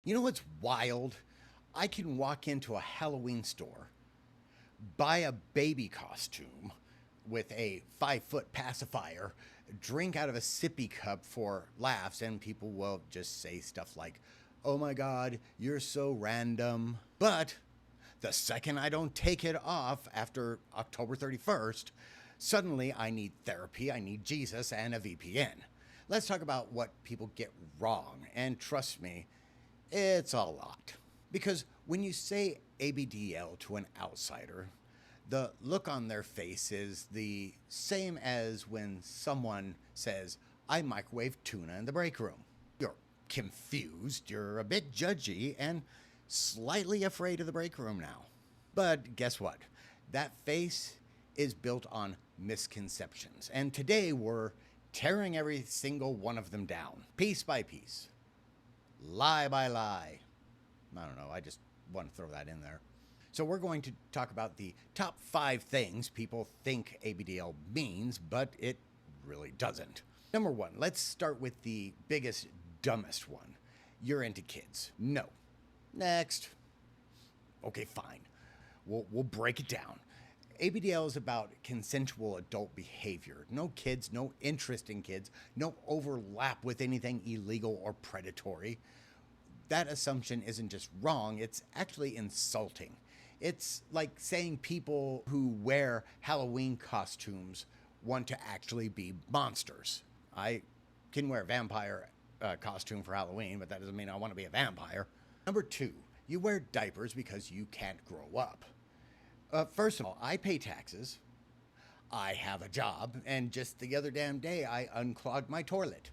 You know what's wild? I can walk into a Halloween store, buy a baby costume with a 5-foot pacifier, drink out of a sippy cup for laughs, and people will just say stuff like, "Oh my God, you're so random." But the second I don't take it off after October 31st, suddenly I need therapy, I need Jesus, and a VPN. Let's talk about what people get wrong, and trust me, it's a lot. Because when you say ABDL to an outsider, the look on their face is the same as when someone says, "I microwave tuna in the break room." You're confused, you're a bit judgy, and slightly afraid of the break room now. But guess what? That face is built on misconceptions. And today we're tearing every single one of them down, piece by piece, lie by lie. I don't know, I just want to throw that in there. So we're going to talk about the top 5 things people think ABDL means, but it really doesn't. Number 1, let's start with the biggest, dumbest one. You're into kids. No. Next. Okay, fine. We'll break it down. ABDL is about consensual adult behavior. No kids, no interest in kids, no overlap with anything illegal or predatory. That assumption isn't just wrong, it's actually insulting. It's like saying people who wear Halloween costumes want to actually be monsters. I can wear a vampire costume for Halloween, but that doesn't mean I want to be a vampire. Number 2, you wear diapers because you can't grow up. First of all, I pay taxes, I have a job, and just the other damn day I unclogged my toilet.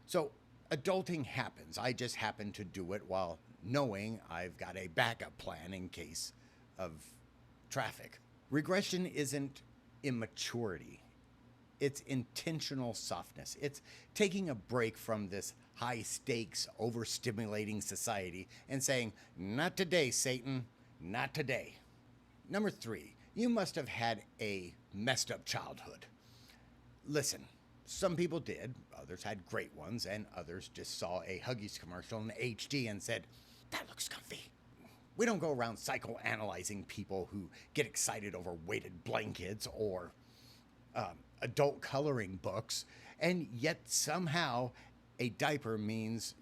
So adulting happens. I just happen to do it while knowing I've got a backup plan in case of traffic. Regression isn't immaturity. It's intentional softness. It's taking a break from this high stakes, overstimulating society and saying, "Not today, Satan, not today." Number 3, you must have had a messed up childhood. Listen, some people did, others had great ones, and others just saw a Huggies commercial in HD and said, "That looks comfy." We don't go around psychoanalyzing people who get excited over weighted blankets or adult coloring books, and yet somehow a diaper means,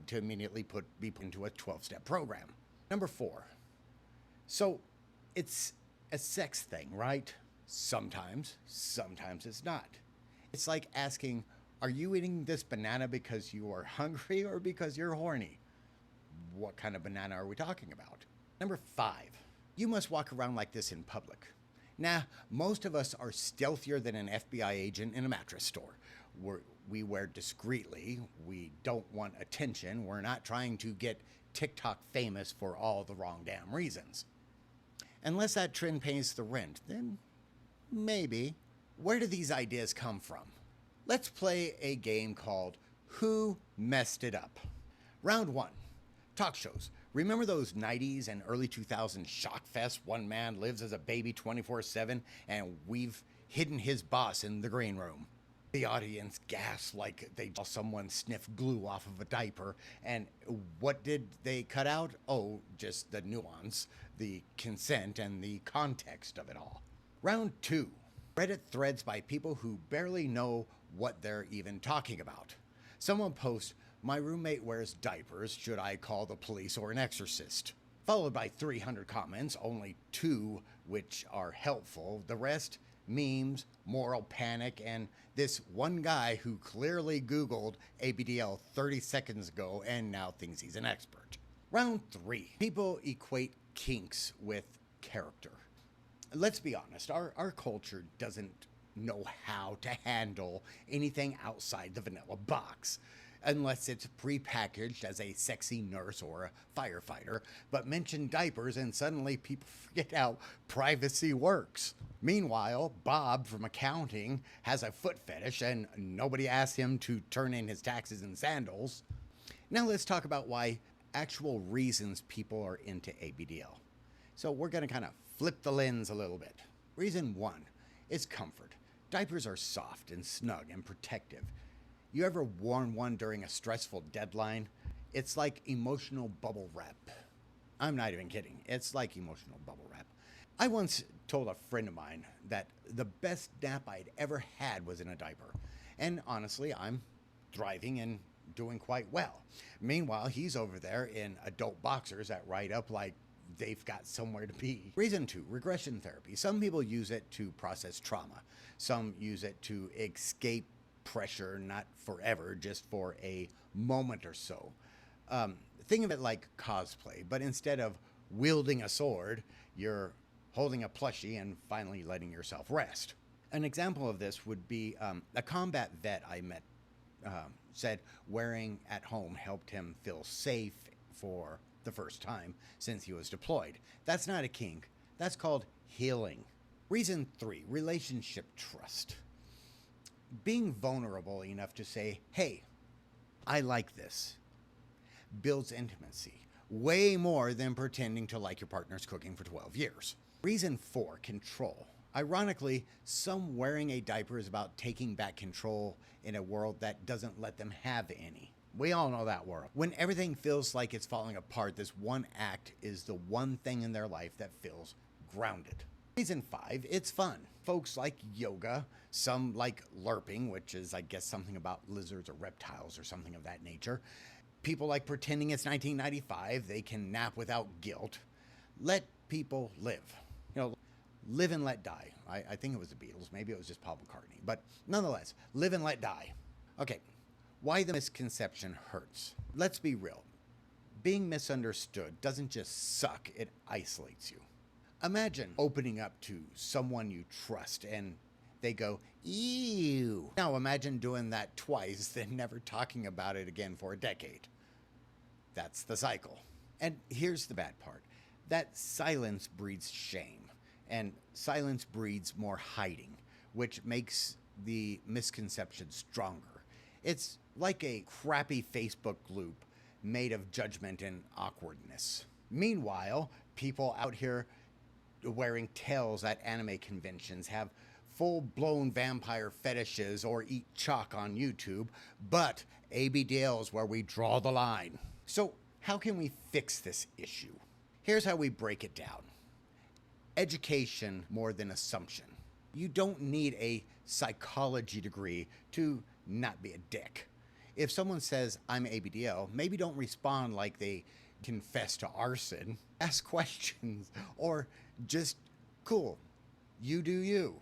to immediately be put into a 12-step program. Number 4, so it's a sex thing, right? Sometimes it's not. It's like asking, are you eating this banana because you are hungry or because you're horny? What kind of banana are we talking about? Number 5, you must walk around like this in public. Nah, most of us are stealthier than an FBI agent in a mattress store. We wear discreetly, we don't want attention, we're not trying to get TikTok famous for all the wrong damn reasons. Unless that trend pays the rent, then maybe. Where do these ideas come from? Let's play a game called Who Messed It Up? Round 1, talk shows. Remember those 90s and early 2000s shock fest? One man lives as a baby 24/7 and we've hidden his boss in the green room. The audience gasps like they saw someone sniff glue off of a diaper. And what did they cut out? Oh, just the nuance, the consent, and the context of it all. Round 2, Reddit threads by people who barely know what they're even talking about. Someone posts, "My roommate wears diapers. Should I call the police or an exorcist?" Followed by 300 comments, only 2 which are helpful. The rest, memes, moral panic, and this one guy who clearly Googled ABDL 30 seconds ago and now thinks he's an expert. Round 3, people equate kinks with character. Let's be honest, our culture doesn't know how to handle anything outside the vanilla box, unless it's prepackaged as a sexy nurse or a firefighter. But mention diapers and suddenly people forget how privacy works. Meanwhile, Bob from accounting has a foot fetish and nobody asked him to turn in his taxes in sandals. Now let's talk about why actual reasons people are into ABDL. So we're going to kind of flip the lens a little bit. Reason 1 is comfort. Diapers are soft and snug and protective. You ever worn one during a stressful deadline? It's like emotional bubble wrap. I'm not even kidding. It's like emotional bubble wrap. I once told a friend of mine that the best nap I'd ever had was in a diaper. And honestly, I'm thriving and doing quite well. Meanwhile, he's over there in adult boxers that ride up like they've got somewhere to be. Reason 2, regression therapy. Some people use it to process trauma. Some use it to escape pressure, not forever, just for a moment or so. Think of it like cosplay, but instead of wielding a sword, you're holding a plushie and finally letting yourself rest. An example of this would be a combat vet I met said wearing at home helped him feel safe for the first time since he was deployed. That's not a kink. That's called healing. Reason 3, relationship trust. Being vulnerable enough to say, hey, I like this, builds intimacy way more than pretending to like your partner's cooking for 12 years. Reason 4, control. Ironically, some wearing a diaper is about taking back control in a world that doesn't let them have any. We all know that world. When everything feels like it's falling apart, this one act is the one thing in their life that feels grounded. Reason 5, it's fun. Folks like yoga, some like lerping, which is, I guess, something about lizards or reptiles or something of that nature. People like pretending it's 1995, they can nap without guilt. Let people live. Live and let die. I think it was the Beatles. Maybe it was just Paul McCartney. But nonetheless, live and let die. Okay, why the misconception hurts. Let's be real. Being misunderstood doesn't just suck, it isolates you. Imagine opening up to someone you trust and they go, ew. Now imagine doing that twice, then never talking about it again for a decade. That's the cycle. And here's the bad part. That silence breeds shame. And silence breeds more hiding, which makes the misconception stronger. It's like a crappy Facebook loop made of judgment and awkwardness. Meanwhile, people out here wearing tails at anime conventions have full-blown vampire fetishes or eat chalk on YouTube, but ABDL is where we draw the line. So how can we fix this issue? Here's how we break it down. Education more than assumption. You don't need a psychology degree to not be a dick. If someone says, I'm ABDL, maybe don't respond like they confess to arson. Ask questions or just, cool, you do you.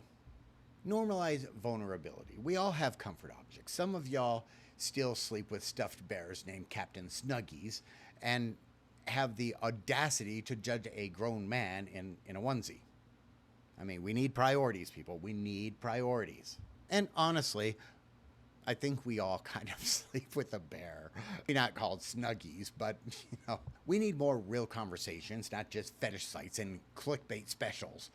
Normalize vulnerability. We all have comfort objects. Some of y'all still sleep with stuffed bears named Captain Snuggies and have the audacity to judge a grown man in a onesie. I mean, we need priorities, people. We need priorities. And honestly, I think we all kind of sleep with a bear. We're not called Snuggies, but we need more real conversations, not just fetish sites and clickbait specials.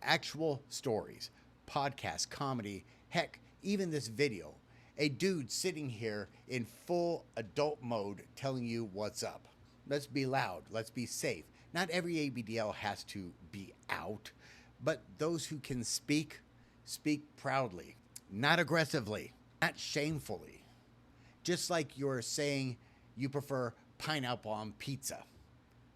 Actual stories, podcasts, comedy, heck, even this video. A dude sitting here in full adult mode telling you what's up. Let's be loud. Let's be safe. Not every ABDL has to be out, but those who can speak, speak proudly, not aggressively, not shamefully. Just like you're saying you prefer pineapple on pizza.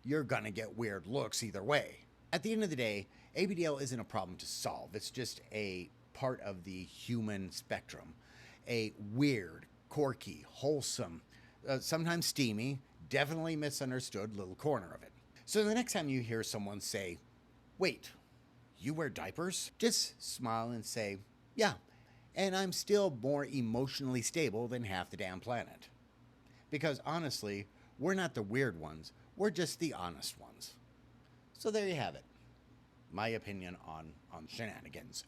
You're gonna get weird looks either way. At the end of the day, ABDL isn't a problem to solve. It's just a part of the human spectrum. A weird, quirky, wholesome, sometimes steamy, definitely misunderstood little corner of it. So the next time you hear someone say, wait, you wear diapers? Just smile and say, yeah, and I'm still more emotionally stable than half the damn planet. Because honestly, we're not the weird ones, we're just the honest ones. So there you have it. My opinion on shenanigans.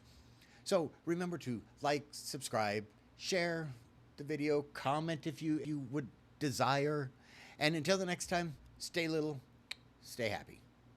So remember to like, subscribe, share the video, comment if you would desire. And until the next time, stay little, stay happy.